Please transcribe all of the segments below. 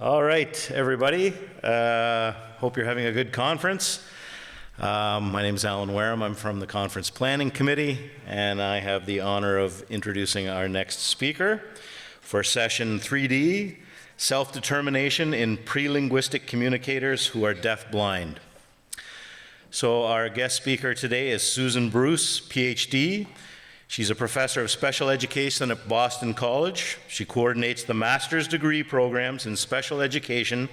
All right, everybody. Hope you're having a good conference. My name is Alan Wareham. I'm from the Conference Planning Committee, and I have the honor of introducing our next speaker for session 3D, Self-Determination in Prelinguistic Communicators Who Are Deafblind. So our guest speaker today is Susan Bruce, PhD. She's a professor of special education at Boston College. She coordinates the master's degree programs in special education,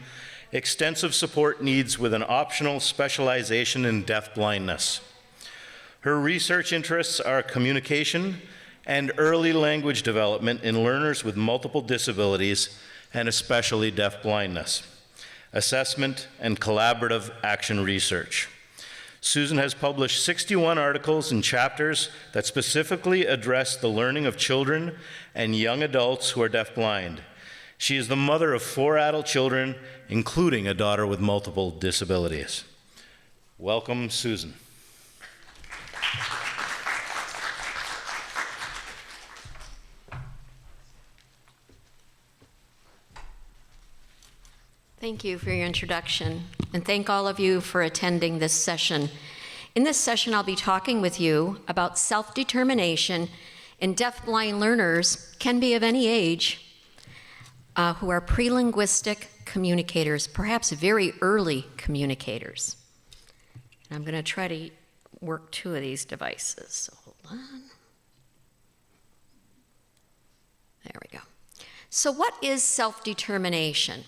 extensive support needs with an optional specialization in deafblindness. Her research interests are communication and early language development in learners with multiple disabilities and especially deafblindness, assessment and collaborative action research. Susan has published 61 articles and chapters that specifically address the learning of children and young adults who are deafblind. She is the mother of 4 adult children, including a daughter with multiple disabilities. Welcome, Susan. Thank you for your introduction, and thank all of you for attending this session. In this session, I'll be talking with you about self-determination in deafblind learners, can be of any age, who are prelinguistic communicators, perhaps very early communicators. And I'm going to try to work 2 of these devices, so hold on. There we go. So what is self-determination?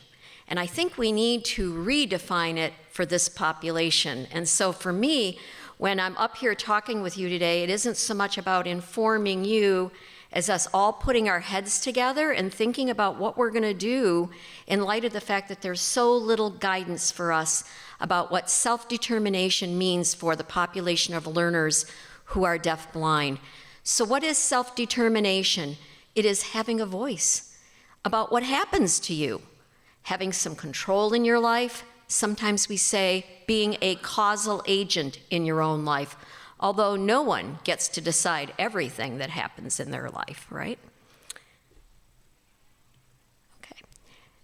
And I think we need to redefine it for this population. And so for me, when I'm up here talking with you today, it isn't so much about informing you as us all putting our heads together and thinking about what we're going to do in light of the fact that there's so little guidance for us about what self-determination means for the population of learners who are deafblind. So what is self-determination? It is having a voice about what happens to you. Having some control in your life. Sometimes we say being a causal agent in your own life, although no one gets to decide everything that happens in their life, right? Okay.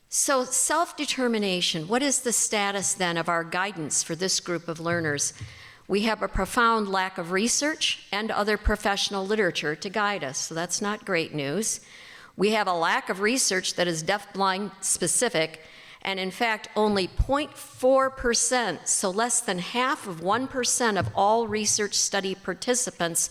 So self-determination, what is the status then of our guidance for this group of learners? We have a profound lack of research and other professional literature to guide us, so that's not great news. We have a lack of research that is deafblind specific, and in fact, only 0.4%, so less than half of 1% of all research study participants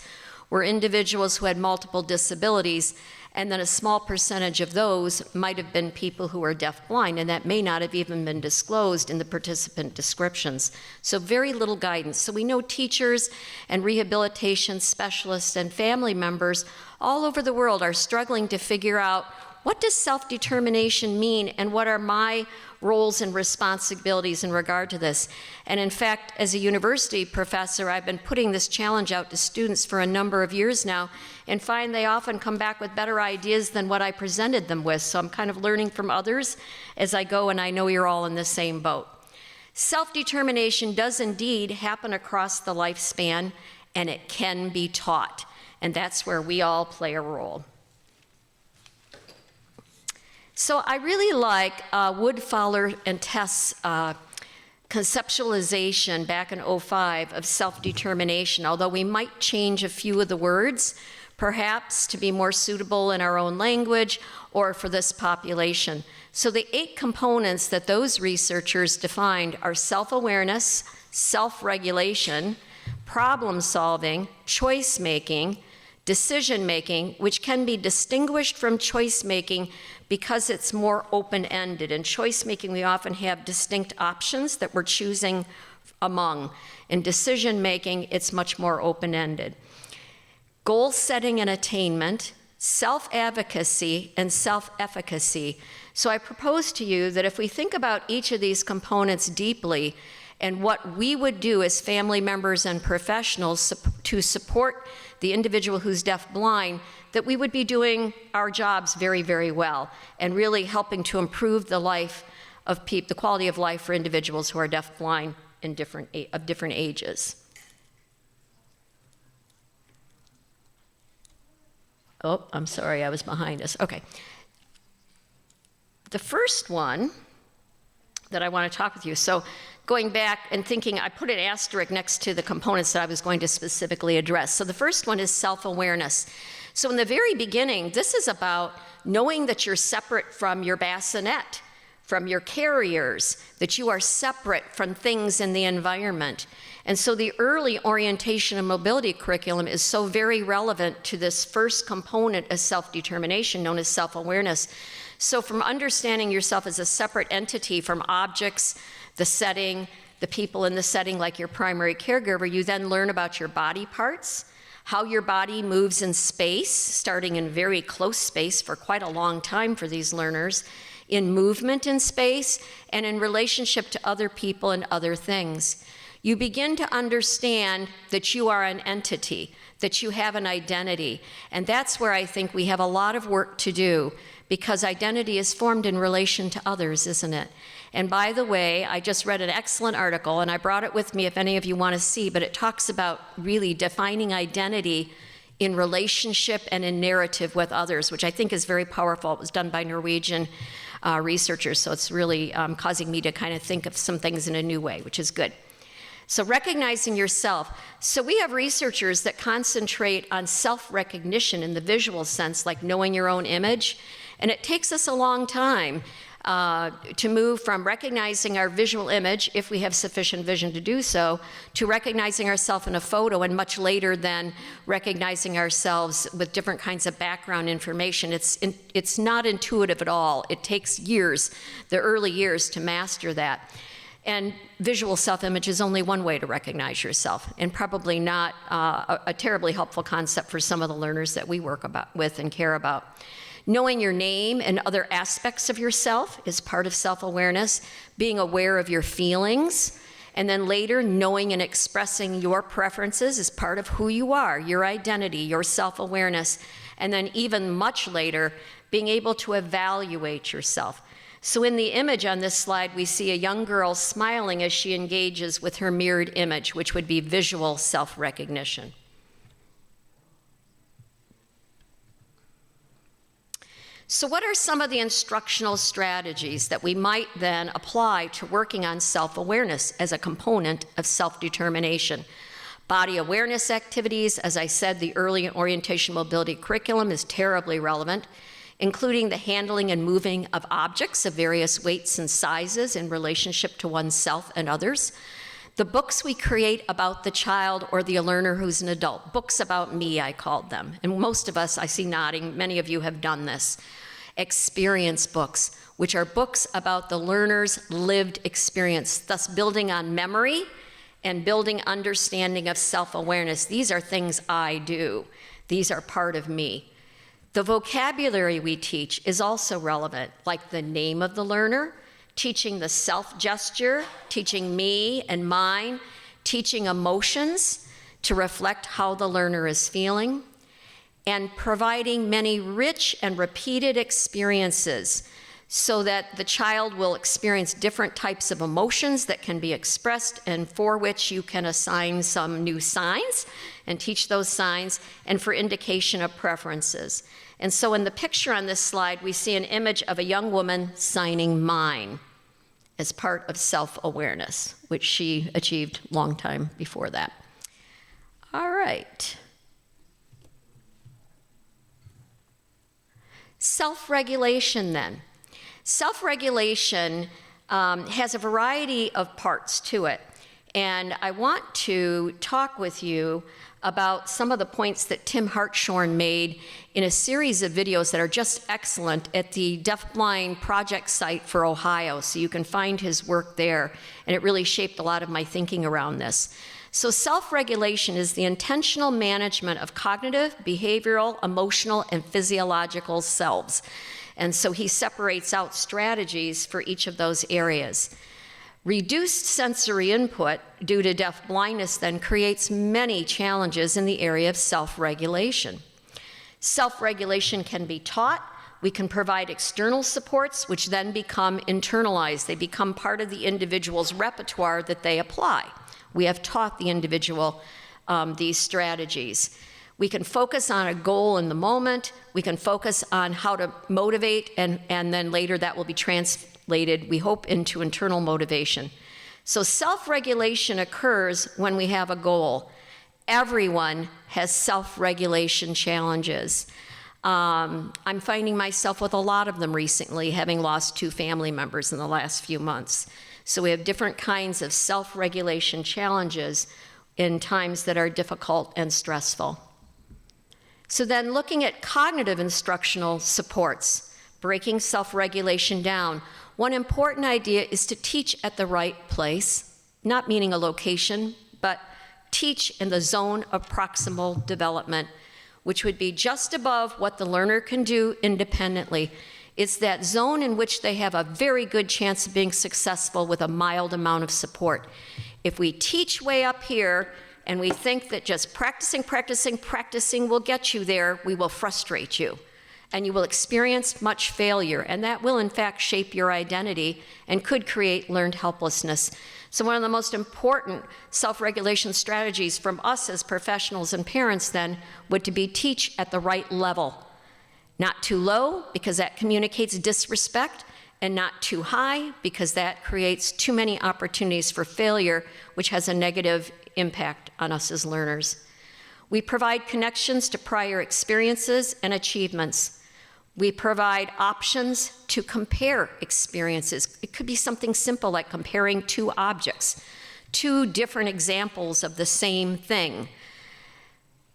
were individuals who had multiple disabilities, and then a small percentage of those might have been people who are deafblind, and that may not have even been disclosed in the participant descriptions. So very little guidance. So we know teachers and rehabilitation specialists and family members all over the world are struggling to figure out, what does self-determination mean, and what are my roles and responsibilities in regard to this? And in fact, as a university professor, I've been putting this challenge out to students for a number of years now, and find they often come back with better ideas than what I presented them with. So I'm kind of learning from others as I go, and I know you're all in the same boat. Self-determination does indeed happen across the lifespan, and it can be taught. And that's where we all play a role. So I really like Wood, Fowler, and Test's conceptualization back in '05 of self-determination, although we might change a few of the words, perhaps to be more suitable in our own language or for this population. So the 8 components that those researchers defined are self-awareness, self-regulation, problem-solving, choice-making, decision-making, which can be distinguished from choice-making because it's more open-ended. In choice-making, we often have distinct options that we're choosing among. In decision-making, it's much more open-ended. Goal setting and attainment, self-advocacy, and self-efficacy. So I propose to you that if we think about each of these components deeply, and what we would do as family members and professionals to support the individual who's deafblind, that we would be doing our jobs very, very well, and really helping to improve the life of the quality of life for individuals who are deafblind of different ages. Oh, I'm sorry, I was behind us. Okay. The first one that I want to talk with you. So going back and thinking, I put an asterisk next to the components that I was going to specifically address. So the first one is self-awareness. So in the very beginning, this is about knowing that you're separate from your bassinet, from your carriers, that you are separate from things in the environment. And so the early orientation and mobility curriculum is so very relevant to this first component of self-determination known as self-awareness. So from understanding yourself as a separate entity from objects, the setting, the people in the setting like your primary caregiver, you then learn about your body parts, how your body moves in space, starting in very close space for quite a long time for these learners, in movement in space, and in relationship to other people and other things. You begin to understand that you are an entity, that you have an identity, and that's where I think we have a lot of work to do, because identity is formed in relation to others, isn't it? And by the way, I just read an excellent article, and I brought it with me if any of you want to see, but it talks about really defining identity in relationship and in narrative with others, which I think is very powerful. It was done by Norwegian researchers, so it's really causing me to kind of think of some things in a new way, which is good. So recognizing yourself. So we have researchers that concentrate on self-recognition in the visual sense, like knowing your own image. And it takes us a long time to move from recognizing our visual image, if we have sufficient vision to do so, to recognizing ourselves in a photo, and much later than recognizing ourselves with different kinds of background information. It's not intuitive at all. It takes years, the early years, to master that. And visual self-image is only one way to recognize yourself, and probably not a terribly helpful concept for some of the learners that we work with and care about. Knowing your name and other aspects of yourself is part of self-awareness. Being aware of your feelings, and then later knowing and expressing your preferences is part of who you are, your identity, your self-awareness. And then even much later, being able to evaluate yourself. So in the image on this slide, we see a young girl smiling as she engages with her mirrored image, which would be visual self-recognition. So what are some of the instructional strategies that we might then apply to working on self-awareness as a component of self-determination? Body awareness activities, as I said, the early orientation mobility curriculum is terribly relevant, including the handling and moving of objects of various weights and sizes in relationship to oneself and others. The books we create about the child or the learner who's an adult, books about me, I called them. And most of us, I see nodding, many of you have done this. Experience books, which are books about the learner's lived experience, thus building on memory and building understanding of self-awareness. These are things I do. These are part of me. The vocabulary we teach is also relevant, like the name of the learner, teaching the self gesture, teaching me and mine, teaching emotions to reflect how the learner is feeling, and providing many rich and repeated experiences so that the child will experience different types of emotions that can be expressed and for which you can assign some new signs and teach those signs, and for indication of preferences. And so in the picture on this slide, we see an image of a young woman signing mine as part of self-awareness, which she achieved a long time before that. All right. Self-regulation then. Self-regulation has a variety of parts to it. And I want to talk with you about some of the points that Tim Hartshorn made in a series of videos that are just excellent at the Deafblind project site for Ohio. So you can find his work there. And it really shaped a lot of my thinking around this. So self-regulation is the intentional management of cognitive, behavioral, emotional, and physiological selves. And so he separates out strategies for each of those areas. Reduced sensory input due to deaf blindness then creates many challenges in the area of self-regulation. Self-regulation can be taught. We can provide external supports, which then become internalized. They become part of the individual's repertoire that they apply. We have taught the individual these strategies. We can focus on a goal in the moment. We can focus on how to motivate, and then later that will be translated, we hope, into internal motivation. So self-regulation occurs when we have a goal. Everyone has self-regulation challenges. I'm finding myself with a lot of them recently, having lost 2 family members in the last few months. So we have different kinds of self-regulation challenges in times that are difficult and stressful. So then looking at cognitive instructional supports, breaking self-regulation down, one important idea is to teach at the right place, not meaning a location, but teach in the zone of proximal development, which would be just above what the learner can do independently. It's that zone in which they have a very good chance of being successful with a mild amount of support. If we teach way up here and we think that just practicing will get you there, we will frustrate you. And you will experience much failure, and that will in fact shape your identity and could create learned helplessness. So one of the most important self-regulation strategies from us as professionals and parents then would to be teach at the right level. Not too low, because that communicates disrespect, and not too high, because that creates too many opportunities for failure, which has a negative impact on us as learners. We provide connections to prior experiences and achievements. We provide options to compare experiences. It could be something simple like comparing 2 objects, 2 different examples of the same thing.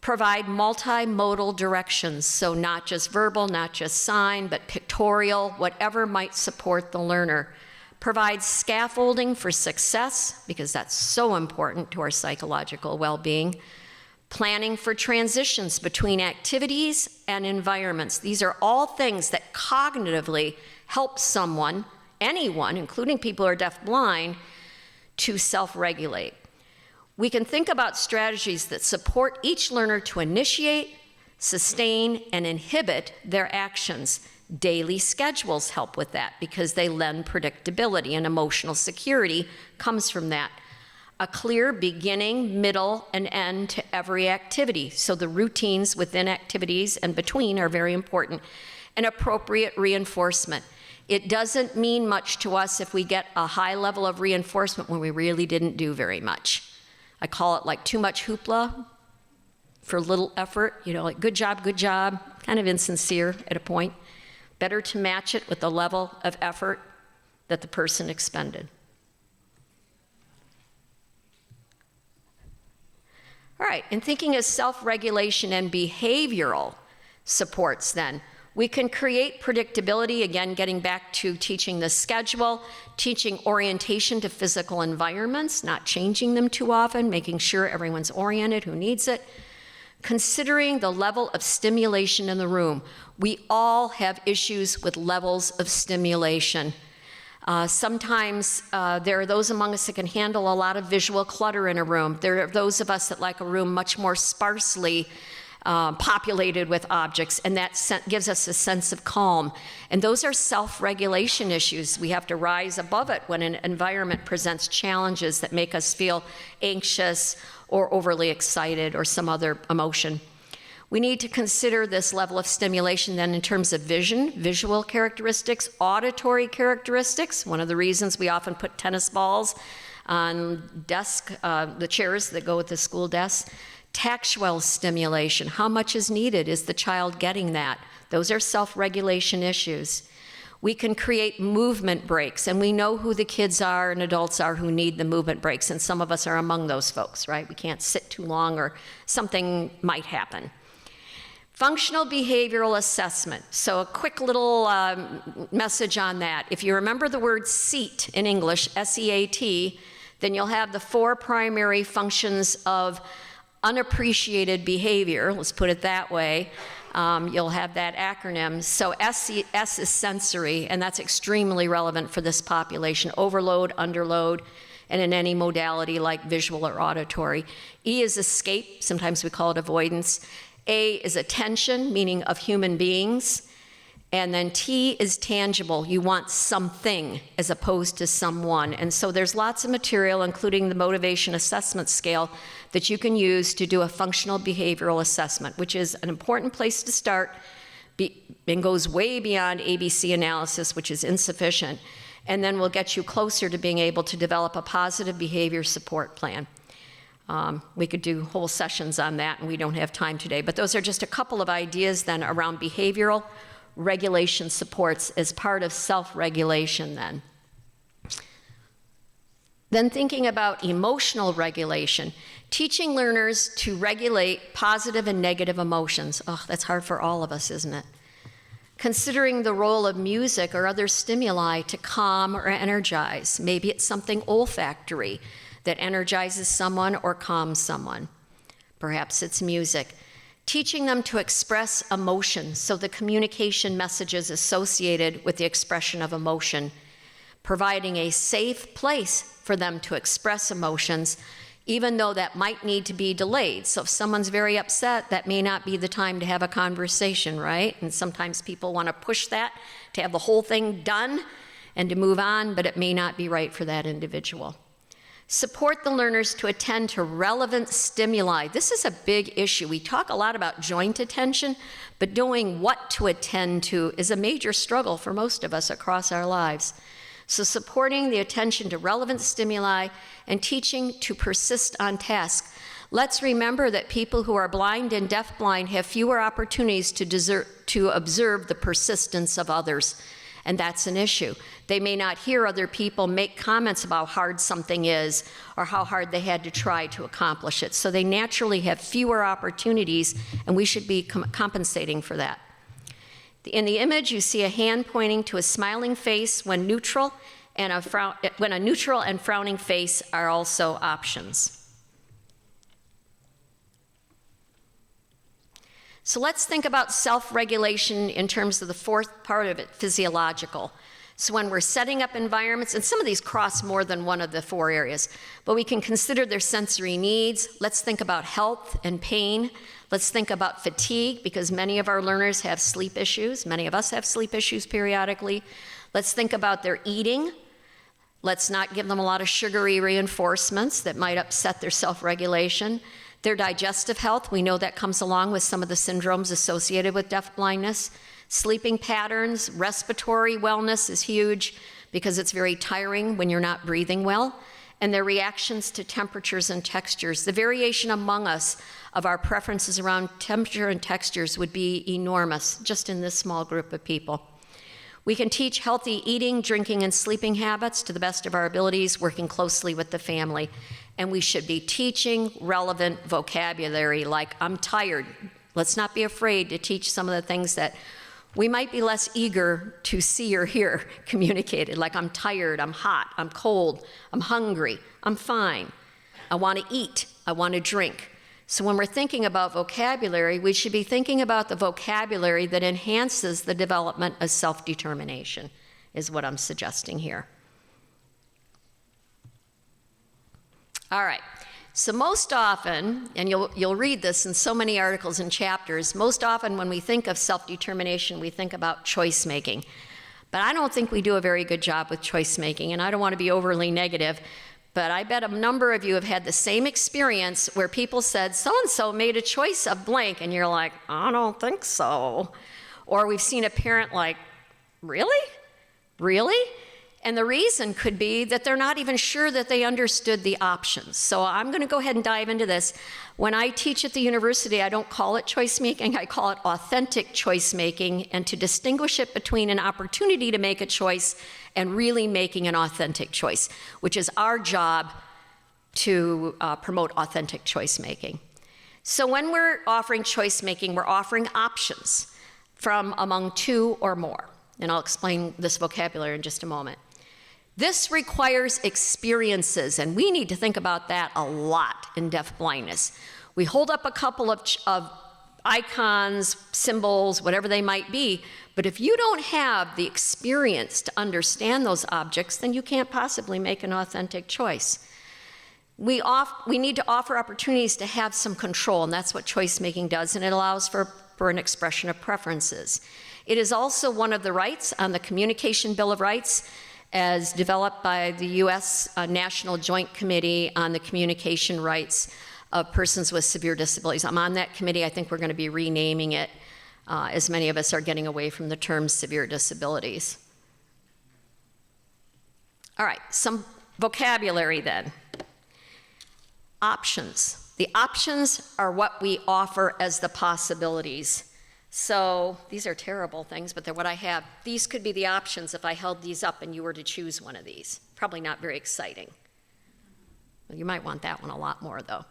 Provide multimodal directions, so not just verbal, not just sign, but pictorial, whatever might support the learner. Provide scaffolding for success, because that's so important to our psychological well-being. Planning for transitions between activities and environments. These are all things that cognitively help someone, anyone, including people who are deafblind, to self-regulate. We can think about strategies that support each learner to initiate, sustain, and inhibit their actions. Daily schedules help with that because they lend predictability, and emotional security comes from that. A clear beginning, middle, and end to every activity. So the routines within activities and between are very important. And appropriate reinforcement. It doesn't mean much to us if we get a high level of reinforcement when we really didn't do very much. I call it like too much hoopla for little effort, like good job, kind of insincere at a point. Better to match it with the level of effort that the person expended. All right, in thinking of self-regulation and behavioral supports then, we can create predictability, again, getting back to teaching the schedule, teaching orientation to physical environments, not changing them too often, making sure everyone's oriented who needs it, considering the level of stimulation in the room. We all have issues with levels of stimulation. Sometimes there are those among us that can handle a lot of visual clutter in a room. There are those of us that like a room much more sparsely populated with objects, and that gives us a sense of calm. And those are self-regulation issues. We have to rise above it when an environment presents challenges that make us feel anxious or overly excited or some other emotion. We need to consider this level of stimulation then in terms of vision, visual characteristics, auditory characteristics. One of the reasons we often put tennis balls on the chairs that go with the school desks. Tactual stimulation, how much is needed? Is the child getting that? Those are self-regulation issues. We can create movement breaks, and we know who the kids are and adults are who need the movement breaks, and some of us are among those folks, right? We can't sit too long or something might happen. Functional behavioral assessment. So a quick little message on that. If you remember the word SEAT in English, S-E-A-T, then you'll have the 4 primary functions of unappreciated behavior, let's put it that way. You'll have that acronym. So S is sensory, and that's extremely relevant for this population. Overload, underload, and in any modality like visual or auditory. E is escape, sometimes we call it avoidance. A is attention, meaning of human beings. And then T is tangible. You want something as opposed to someone. And so there's lots of material, including the motivation assessment scale, that you can use to do a functional behavioral assessment, which is an important place to start and goes way beyond ABC analysis, which is insufficient. and then we'll get you closer to being able to develop a positive behavior support plan. We could do whole sessions on that, and we don't have time today, but those are just a couple of ideas then around behavioral regulation supports as part of self-regulation then. Then thinking about emotional regulation, teaching learners to regulate positive and negative emotions. Oh, that's hard for all of us, isn't it? Considering the role of music or other stimuli to calm or energize. Maybe it's something olfactory that energizes someone or calms someone. Perhaps it's music. Teaching them to express emotion, so the communication messages associated with the expression of emotion. Providing a safe place for them to express emotions, even though that might need to be delayed. So if someone's very upset, that may not be the time to have a conversation, right? And sometimes people want to push that to have the whole thing done and to move on, but it may not be right for that individual. Support the learners to attend to relevant stimuli. This is a big issue. We talk a lot about joint attention, but knowing what to attend to is a major struggle for most of us across our lives. So supporting the attention to relevant stimuli and teaching to persist on task. Let's remember that people who are blind and deafblind have fewer opportunities to observe the persistence of others, and that's an issue. They may not hear other people make comments about how hard something is or how hard they had to try to accomplish it. So they naturally have fewer opportunities, and we should be compensating for that. In the image, you see a hand pointing to a smiling face when neutral, and when a neutral and frowning face are also options. So let's think about self-regulation in terms of the fourth part of it, physiological. So when we're setting up environments, and some of these cross more than one of the four areas, but we can consider their sensory needs. Let's think about health and pain. Let's think about fatigue, because many of our learners have sleep issues. Many of us have sleep issues periodically. Let's think about their eating. Let's not give them a lot of sugary reinforcements that might upset their self-regulation. Their digestive health, we know that comes along with some of the syndromes associated with deafblindness. Sleeping patterns, respiratory wellness is huge because it's very tiring when you're not breathing well. And their reactions to temperatures and textures. The variation among us of our preferences around temperature and textures would be enormous just in this small group of people. We can teach healthy eating, drinking, and sleeping habits to the best of our abilities, working closely with the family. And we should be teaching relevant vocabulary like, I'm tired. Let's not be afraid to teach some of the things that we might be less eager to see or hear communicated, like I'm tired, I'm hot, I'm cold, I'm hungry, I'm fine, I want to eat, I want to drink. So when we're thinking about vocabulary, we should be thinking about the vocabulary that enhances the development of self-determination, is what I'm suggesting here. All right. So most often, and you'll read this in so many articles and chapters, most often when we think of self-determination, we think about choice making. But I don't think we do a very good job with choice making, and I don't want to be overly negative, but I bet a number of you have had the same experience where people said, so-and-so made a choice of blank, and you're like, I don't think so. Or we've seen a parent like, really? Really? And the reason could be that they're not even sure that they understood the options. So I'm going to go ahead and dive into this. When I teach at the university, I don't call it choice making, I call it authentic choice making, and to distinguish it between an opportunity to make a choice and really making an authentic choice, which is our job to promote authentic choice making. So when we're offering choice making, we're offering options from among two or more. And I'll explain this vocabulary in just a moment. This requires experiences, and we need to think about that a lot in deafblindness. We hold up a couple of icons, symbols, whatever they might be, but if you don't have the experience to understand those objects, then you can't possibly make an authentic choice. We need to offer opportunities to have some control, and that's what choice making does, and it allows for an expression of preferences. It is also one of the rights on the Communication Bill of Rights as developed by the U.S. National Joint Committee on the Communication Rights of Persons with Severe Disabilities. I'm on that committee. I think we're going to be renaming it as many of us are getting away from the term severe disabilities. All right, some vocabulary then. Options. The options are what we offer as the possibilities. So these are terrible things, but they're what I have. These could be the options if I held these up and you were to choose one of these. Probably not very exciting. Well, you might want that one a lot more, though.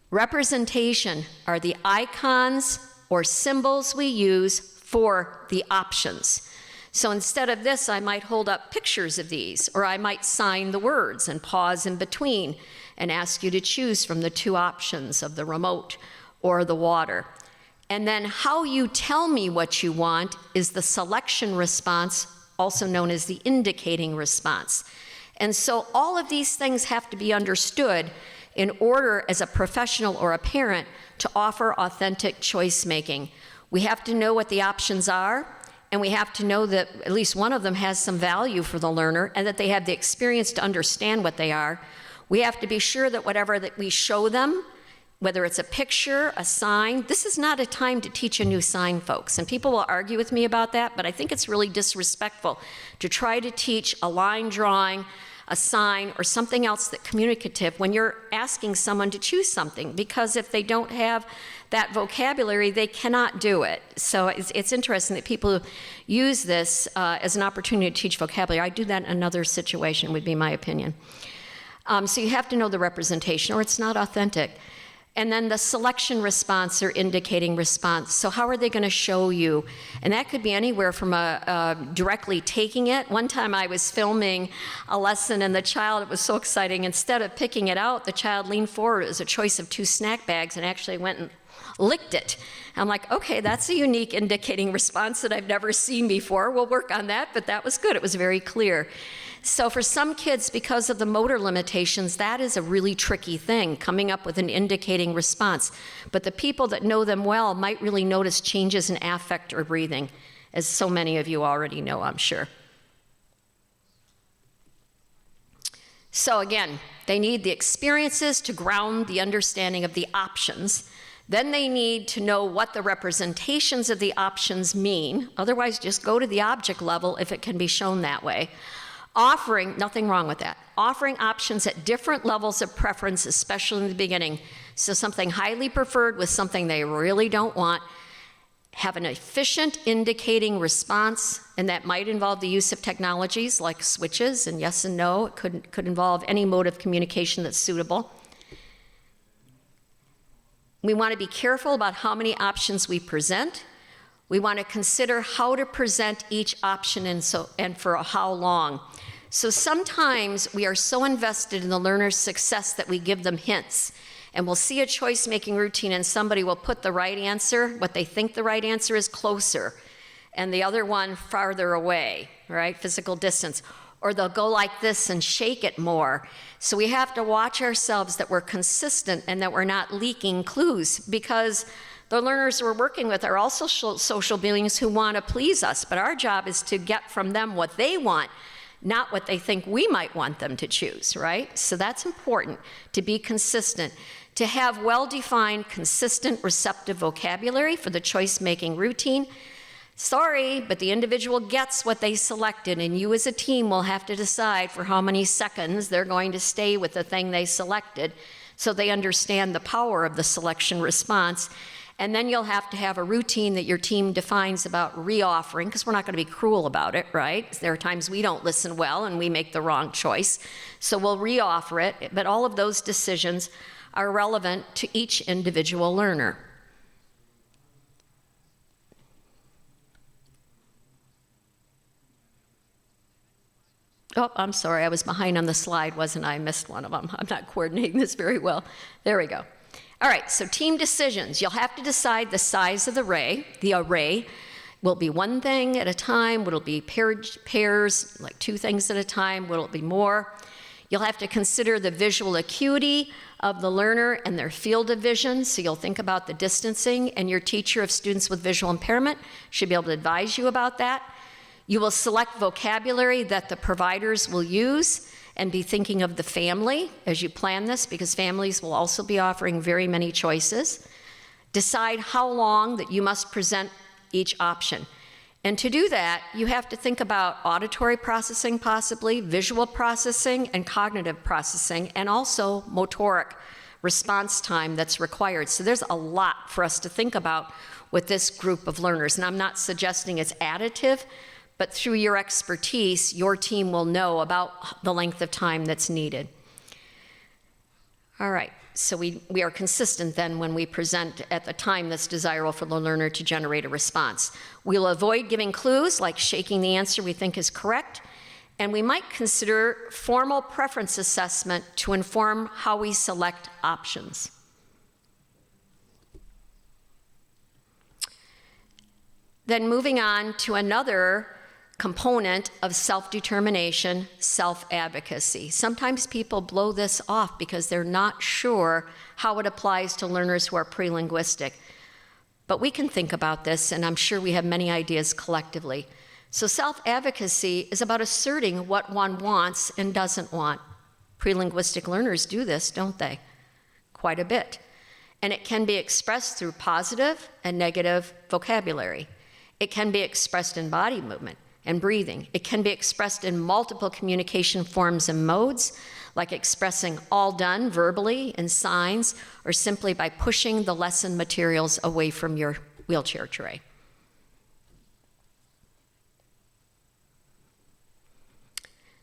Representation are the icons or symbols we use for the options. So instead of this, I might hold up pictures of these, or I might sign the words and pause in between and ask you to choose from the two options of the remote or the water. And then how you tell me what you want is the selection response, also known as the indicating response. And so all of these things have to be understood in order as a professional or a parent to offer authentic choice making. We have to know what the options are, and we have to know that at least one of them has some value for the learner and that they have the experience to understand what they are. We have to be sure that whatever that we show them, whether it's a picture, a sign, this is not a time to teach a new sign, folks. And people will argue with me about that, but I think it's really disrespectful to try to teach a line drawing, a sign, or something else that's communicative when you're asking someone to choose something, because if they don't have that vocabulary, they cannot do it. So it's interesting that people use this as an opportunity to teach vocabulary. I do that in another situation, would be my opinion. So you have to know the representation, or it's not authentic. And then the selection response or indicating response. So how are they going to show you? And that could be anywhere from directly taking it. One time I was filming a lesson and the child, it was so exciting, instead of picking it out, the child leaned forward. It was a choice of 2 snack bags and actually went and licked it. I'm like, okay, that's a unique indicating response that I've never seen before. We'll work on that, but that was good. It was very clear. So for some kids, because of the motor limitations, that is a really tricky thing, coming up with an indicating response. But the people that know them well might really notice changes in affect or breathing, as so many of you already know, I'm sure. So again, they need the experiences to ground the understanding of the options. Then they need to know what the representations of the options mean. Otherwise, just go to the object level if it can be shown that way. Offering, nothing wrong with that, offering options at different levels of preference, especially in the beginning. So something highly preferred with something they really don't want. Have an efficient indicating response, and that might involve the use of technologies like switches and yes and no. It could involve any mode of communication that's suitable. We want to be careful about how many options we present. We want to consider how to present each option and for how long. So sometimes we are so invested in the learner's success that we give them hints. And we'll see a choice-making routine and somebody will put the right answer, what they think the right answer is, closer, and the other one farther away, right? Physical distance. Or they'll go like this and shake it more. So we have to watch ourselves that we're consistent and that we're not leaking clues, because the learners we're working with are also social beings who want to please us, but our job is to get from them what they want, not what they think we might want them to choose, right? So that's important, to be consistent, to have well-defined, consistent, receptive vocabulary for the choice-making routine. Sorry, but the individual gets what they selected, and you as a team will have to decide for how many seconds they're going to stay with the thing they selected so they understand the power of the selection response. And then you'll have to have a routine that your team defines about re-offering, because we're not going to be cruel about it, right? There are times we don't listen well and we make the wrong choice. So we'll re-offer it, but all of those decisions are relevant to each individual learner. Oh, I'm sorry, I was behind on the slide, wasn't I? I missed one of them. I'm not coordinating this very well. There we go. All right, so team decisions. You'll have to decide the size of the array. The array will be one thing at a time. Will it be pairs, like 2 things at a time? Will it be more? You'll have to consider the visual acuity of the learner and their field of vision. So you'll think about the distancing, and your teacher of students with visual impairment should be able to advise you about that. You will select vocabulary that the providers will use and be thinking of the family as you plan this, because families will also be offering very many choices. Decide how long that you must present each option. And to do that, you have to think about auditory processing possibly, visual processing, and cognitive processing, and also motoric response time that's required. So there's a lot for us to think about with this group of learners. And I'm not suggesting it's additive, but through your expertise, your team will know about the length of time that's needed. All right, so we are consistent then when we present at the time that's desirable for the learner to generate a response. We'll avoid giving clues like shaking the answer we think is correct, and we might consider formal preference assessment to inform how we select options. Then moving on to another component of self-determination, self-advocacy. Sometimes people blow this off because they're not sure how it applies to learners who are prelinguistic. But we can think about this, and I'm sure we have many ideas collectively. So self-advocacy is about asserting what one wants and doesn't want. Prelinguistic learners do this, don't they? Quite a bit. And it can be expressed through positive and negative vocabulary. It can be expressed in body movement and breathing. It can be expressed in multiple communication forms and modes, like expressing all done verbally in signs, or simply by pushing the lesson materials away from your wheelchair tray.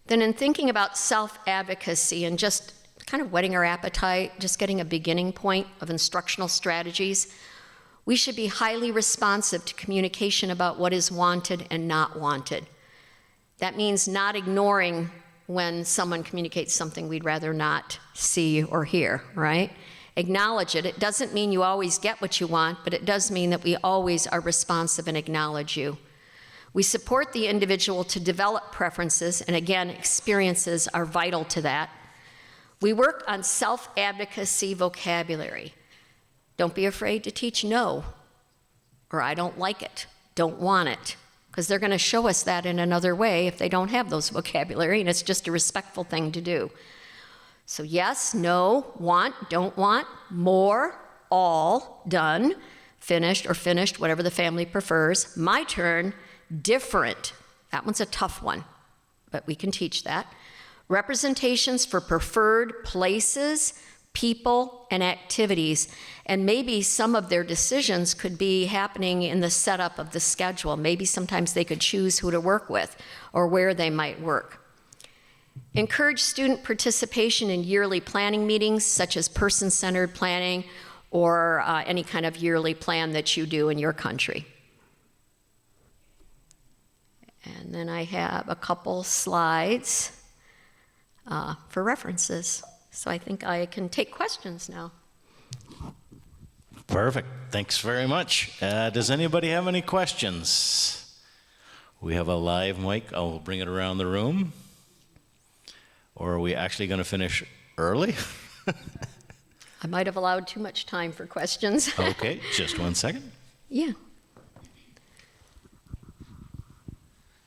Then in thinking about self-advocacy and just kind of whetting our appetite, just getting a beginning point of instructional strategies, we should be highly responsive to communication about what is wanted and not wanted. That means not ignoring when someone communicates something we'd rather not see or hear, right? Acknowledge it. It doesn't mean you always get what you want, but it does mean that we always are responsive and acknowledge you. We support the individual to develop preferences, and again, experiences are vital to that. We work on self-advocacy vocabulary. Don't be afraid to teach no, or I don't like it, don't want it, because they're going to show us that in another way if they don't have those vocabulary, and it's just a respectful thing to do. So yes, no, want, don't want, more, all, done, finished, or finished, whatever the family prefers. My turn, different. That one's a tough one, but we can teach that. Representations for preferred places, people, and activities, and maybe some of their decisions could be happening in the setup of the schedule. Maybe sometimes they could choose who to work with or where they might work. Encourage student participation in yearly planning meetings, such as person-centered planning or any kind of yearly plan that you do in your country. And then I have a couple slides for references. So I think I can take questions now. Perfect. Thanks very much. Does anybody have any questions? We have a live mic. I'll bring it around the room. Or are we actually going to finish early? I might have allowed too much time for questions. Okay, just 1 second. Yeah.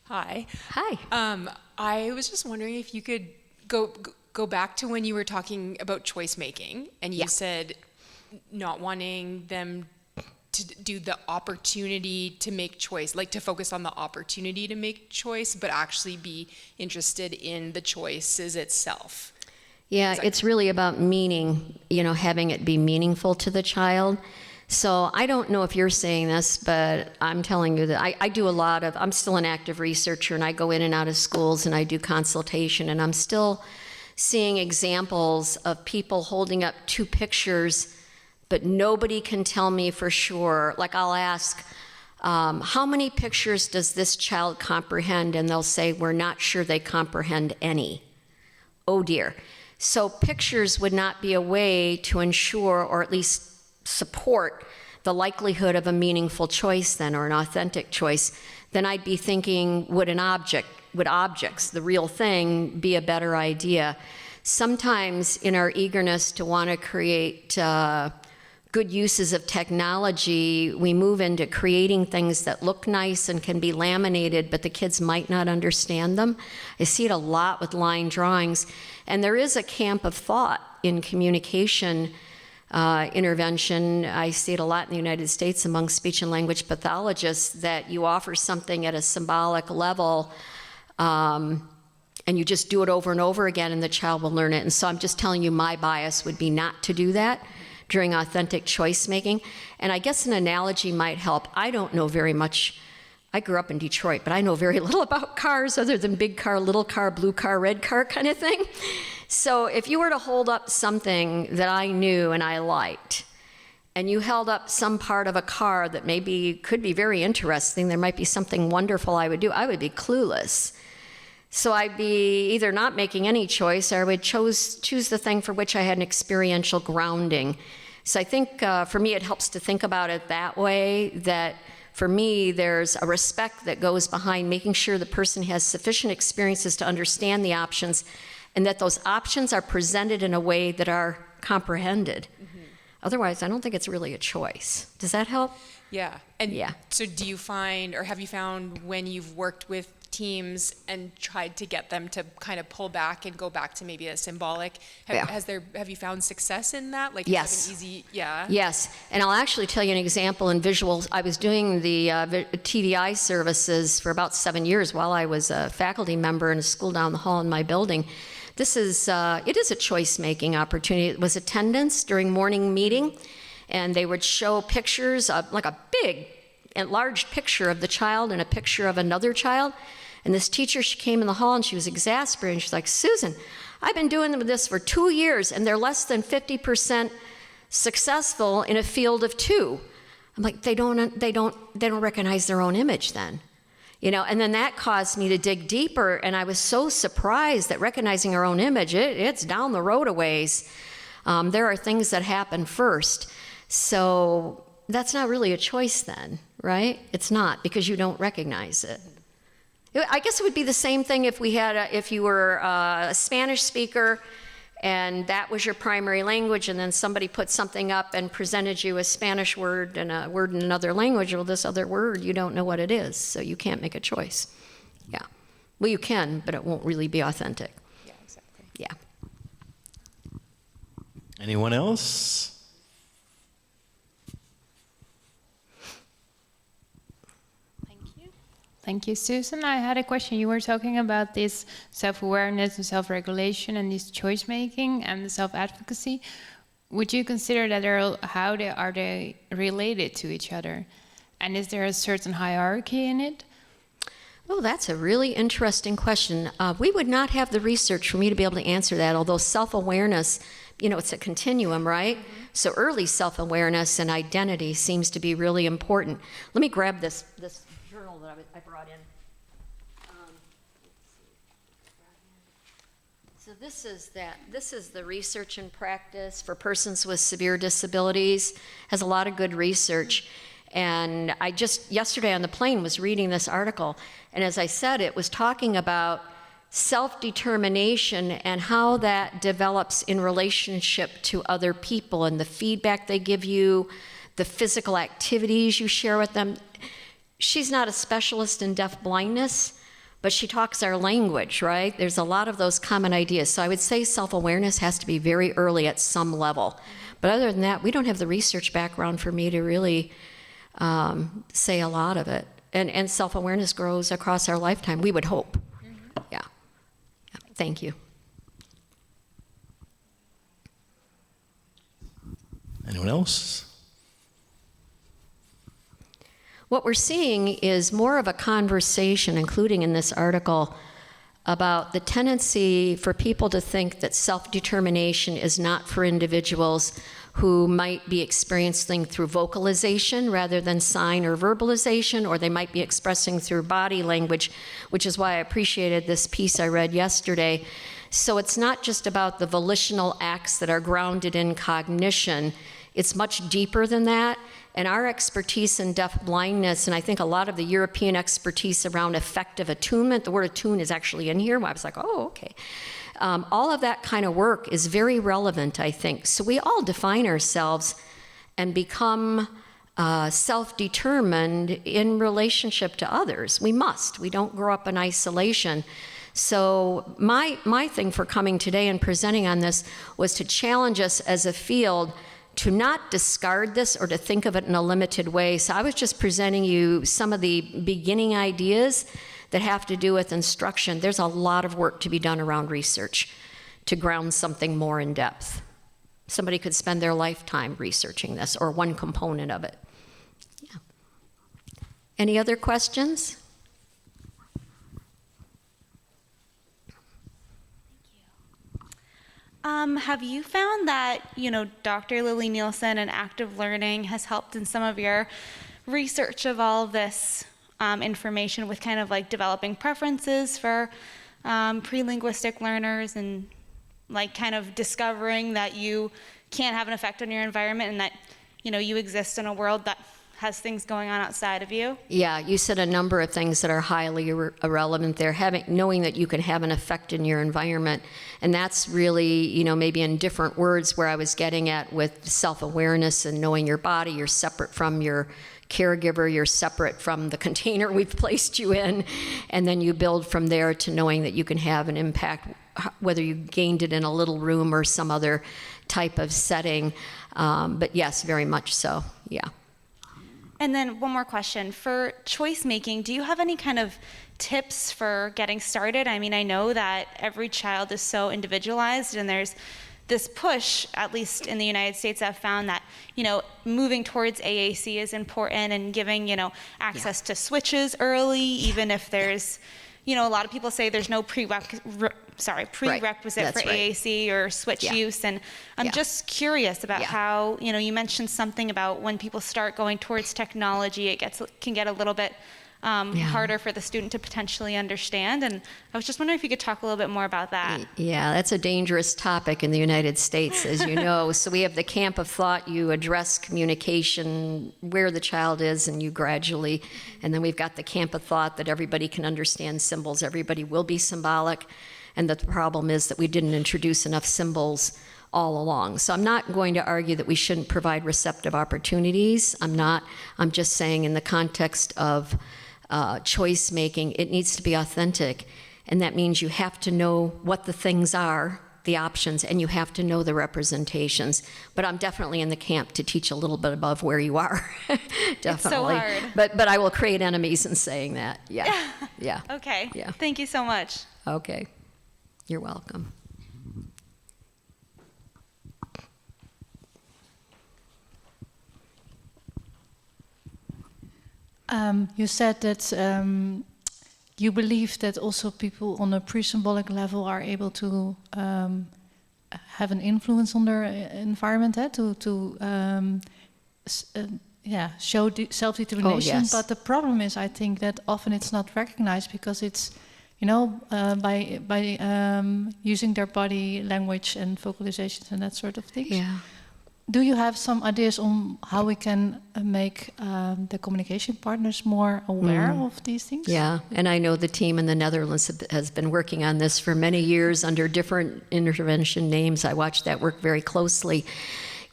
Hi. Hi. I was just wondering if you could go back to when you were talking about choice making, and you said not wanting them to do the opportunity to make choice, like to focus on the opportunity to make choice, but actually be interested in the choices itself. Yeah, it's really about meaning, having it be meaningful to the child. So I don't know if you're saying this, but I'm telling you that I do I'm still an active researcher, and I go in and out of schools and I do consultation, and I'm still seeing examples of people holding up two pictures, but nobody can tell me for sure. Like I'll ask, how many pictures does this child comprehend? And they'll say, we're not sure they comprehend any. Oh dear. So pictures would not be a way to ensure, or at least support, the likelihood of a meaningful choice then, or an authentic choice. Then I'd be thinking, would objects, the real thing, be a better idea? Sometimes in our eagerness to want to create good uses of technology, we move into creating things that look nice and can be laminated, but the kids might not understand them. I see it a lot with line drawings. And there is a camp of thought in communication intervention. I see it a lot in the United States among speech and language pathologists, that you offer something at a symbolic level, and you just do it over and over again, and the child will learn it. And so I'm just telling you, my bias would be not to do that during authentic choice making. And I guess an analogy might help. I don't know very much. I grew up in Detroit, but I know very little about cars other than big car, little car, blue car, red car kind of thing. So if you were to hold up something that I knew and I liked, and you held up some part of a car that maybe could be very interesting, there might be something wonderful I would do, I would be clueless. So I'd be either not making any choice, or I would choose the thing for which I had an experiential grounding. So I think for me it helps to think about it that way, that for me there's a respect that goes behind making sure the person has sufficient experiences to understand the options, and that those options are presented in a way that are comprehended. Mm-hmm. Otherwise, I don't think it's really a choice. Does that help? Yeah. And yeah. So do you find, or have you found when you've worked with teams and tried to get them to kind of pull back and go back to maybe a symbolic, have you found success in that? Like, yes. An easy, yeah. Yes, and I'll actually tell you an example in visuals. I was doing the TVI services for about 7 years while I was a faculty member in a school down the hall in my building. It is a choice-making opportunity. It was attendance during morning meeting, and they would show pictures of, like a big, enlarged picture of the child and a picture of another child. And this teacher, she came in the hall and she was exasperated. She's like, "Susan, I've been doing this for 2 years, and they're less than 50% successful in a field of 2. I'm like, they don't recognize their own image then. And then that caused me to dig deeper, and I was so surprised that recognizing our own image, it's down the road a ways. There are things that happen first. So that's not really a choice then, right? It's not, because you don't recognize it. I guess it would be the same thing if you were a Spanish speaker and that was your primary language, and then somebody put something up and presented you a Spanish word and a word in another language. Well, this other word, you don't know what it is, so you can't make a choice. Yeah. Well, you can, but it won't really be authentic. Yeah, exactly. Yeah. Anyone else? Thank you, Susan. I had a question. You were talking about this self-awareness and self-regulation and this choice-making and the self-advocacy. Would you consider that how are they related to each other? And is there a certain hierarchy in it? Oh, that's a really interesting question. We would not have the research for me to be able to answer that, although self-awareness, it's a continuum, right? Mm-hmm. So early self-awareness and identity seems to be really important. Let me grab this journal that I brought in. So this is the research and practice for persons with severe disabilities. Has a lot of good research. And I just yesterday on the plane was reading this article, and as I said, it was talking about self-determination and how that develops in relationship to other people and the feedback they give you, the physical activities you share with them. She's not a specialist in deafblindness, but she talks our language, right? There's a lot of those common ideas. So I would say self-awareness has to be very early at some level. But other than that, we don't have the research background for me to really say a lot of it. And self-awareness grows across our lifetime, we would hope. Mm-hmm. Yeah. Thank you. Anyone else? What we're seeing is more of a conversation, including in this article, about the tendency for people to think that self-determination is not for individuals who might be experiencing through vocalization rather than sign or verbalization, or they might be expressing through body language, which is why I appreciated this piece I read yesterday. So it's not just about the volitional acts that are grounded in cognition. It's much deeper than that. And our expertise in deafblindness, and I think a lot of the European expertise around effective attunement, the word attune is actually in here. I was like, oh, okay. All of that kind of work is very relevant, I think. So we all define ourselves and become self-determined in relationship to others. We must. We don't grow up in isolation. So my thing for coming today and presenting on this was to challenge us as a field to not discard this or to think of it in a limited way. So I was just presenting you some of the beginning ideas that have to do with instruction. There's a lot of work to be done around research to ground something more in depth. Somebody could spend their lifetime researching this, or one component of it. Yeah. Any other questions? Have you found that, Dr. Lily Nielsen and active learning has helped in some of your research of all of this information with kind of like developing preferences for prelinguistic learners and like kind of discovering that you can't have an effect on your environment and that, you exist in a world that has things going on outside of you? Yeah, you said a number of things that are highly irrelevant there, knowing that you can have an effect in your environment. And that's really, maybe in different words where I was getting at with self-awareness and knowing your body. You're separate from your caregiver, you're separate from the container we've placed you in, and then you build from there to knowing that you can have an impact, whether you gained it in a little room or some other type of setting. But yes, very much so, yeah. And then one more question. For choice making, do you have any kind of tips for getting started? I mean, I know that every child is so individualized, and there's this push, at least in the United States, I've found that, moving towards AAC is important, and giving, access to switches early, even if there's, a lot of people say there's no prerequisite That's for right. AAC or switch use. And I'm just curious about how, you mentioned something about when people start going towards technology, it can get a little bit harder for the student to potentially understand. And I was just wondering if you could talk a little bit more about that. Yeah, that's a dangerous topic in the United States, as you know. So we have the camp of thought, you address communication where the child is, and you gradually, and then we've got the camp of thought that everybody can understand symbols, everybody will be symbolic, and that the problem is that we didn't introduce enough symbols all along. So I'm not going to argue that we shouldn't provide receptive opportunities. I'm just saying in the context of choice making, it needs to be authentic. And that means you have to know what the things are, the options, and you have to know the representations. But I'm definitely in the camp to teach a little bit above where you are. Definitely. It's so hard. But I will create enemies in saying that. Yeah. Yeah. Okay. Yeah. Thank you so much. Okay. You're welcome. You said that you believe that also people on a pre-symbolic level are able to have an influence on their environment, show self-determination. Oh, yes. But the problem is, I think that often it's not recognized because it's, by using their body language and vocalizations and that sort of things. Yeah. Do you have some ideas on how we can make the communication partners more aware of these things? Yeah, and I know the team in the Netherlands has been working on this for many years under different intervention names. I watch that work very closely.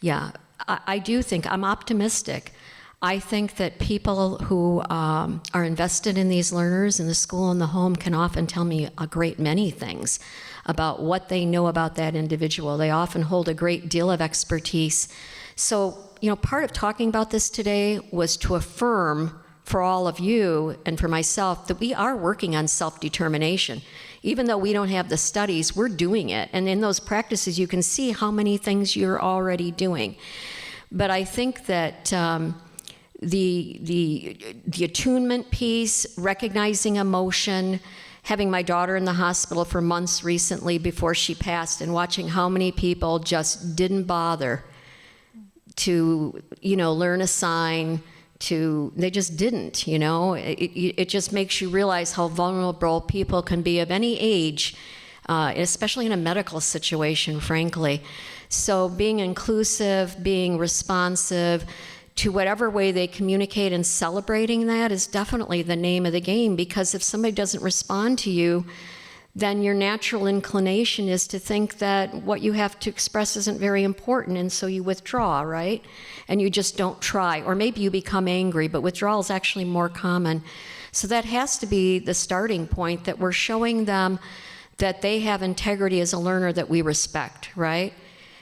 Yeah, I do think, I'm optimistic. I think that people who are invested in these learners in the school and the home can often tell me a great many things about what they know about that individual. They often hold a great deal of expertise. So, part of talking about this today was to affirm for all of you and for myself that we are working on self-determination. Even though we don't have the studies, we're doing it. And in those practices, you can see how many things you're already doing. But I think that the attunement piece, recognizing emotion, having my daughter in the hospital for months recently before she passed, and watching how many people just didn't bother to, learn a sign, they just didn't, It just makes you realize how vulnerable people can be of any age, especially in a medical situation, frankly. So being inclusive, being responsive to whatever way they communicate, and celebrating that is definitely the name of the game, because if somebody doesn't respond to you, then your natural inclination is to think that what you have to express isn't very important, and so you withdraw, right? And you just don't try. Or maybe you become angry, but withdrawal is actually more common. So that has to be the starting point, that we're showing them that they have integrity as a learner that we respect, right?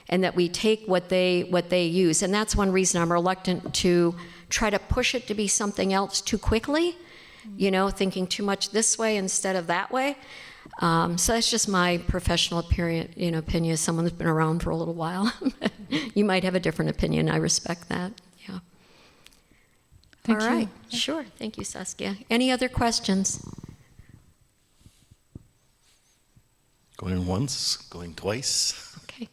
and that we take what they use. And that's one reason I'm reluctant to try to push it to be something else too quickly, you know, thinking too much this way instead of that way. So that's just my professional opinion as someone that's been around for a little while. You might have a different opinion. I respect that. Yeah. Thank All you. right. Sure. Thank you, Saskia. Any other questions? Going once, going twice. Okay.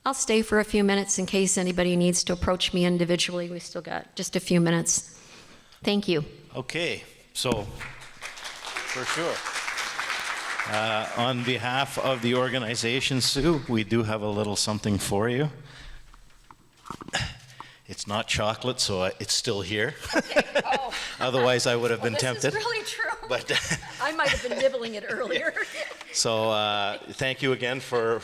I'll stay for a few minutes in case anybody needs to approach me individually. We still got just a few minutes. Thank you. Okay, so for sure. On behalf of the organization, Sue, we do have a little something for you. It's not chocolate, so it's still here. Oh. Otherwise, I would have been This tempted. is really true. But I might have been nibbling it earlier. so thank you again for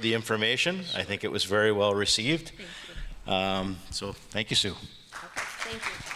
the information. I think it was very well received. So thank you, Sue. Okay, thank you.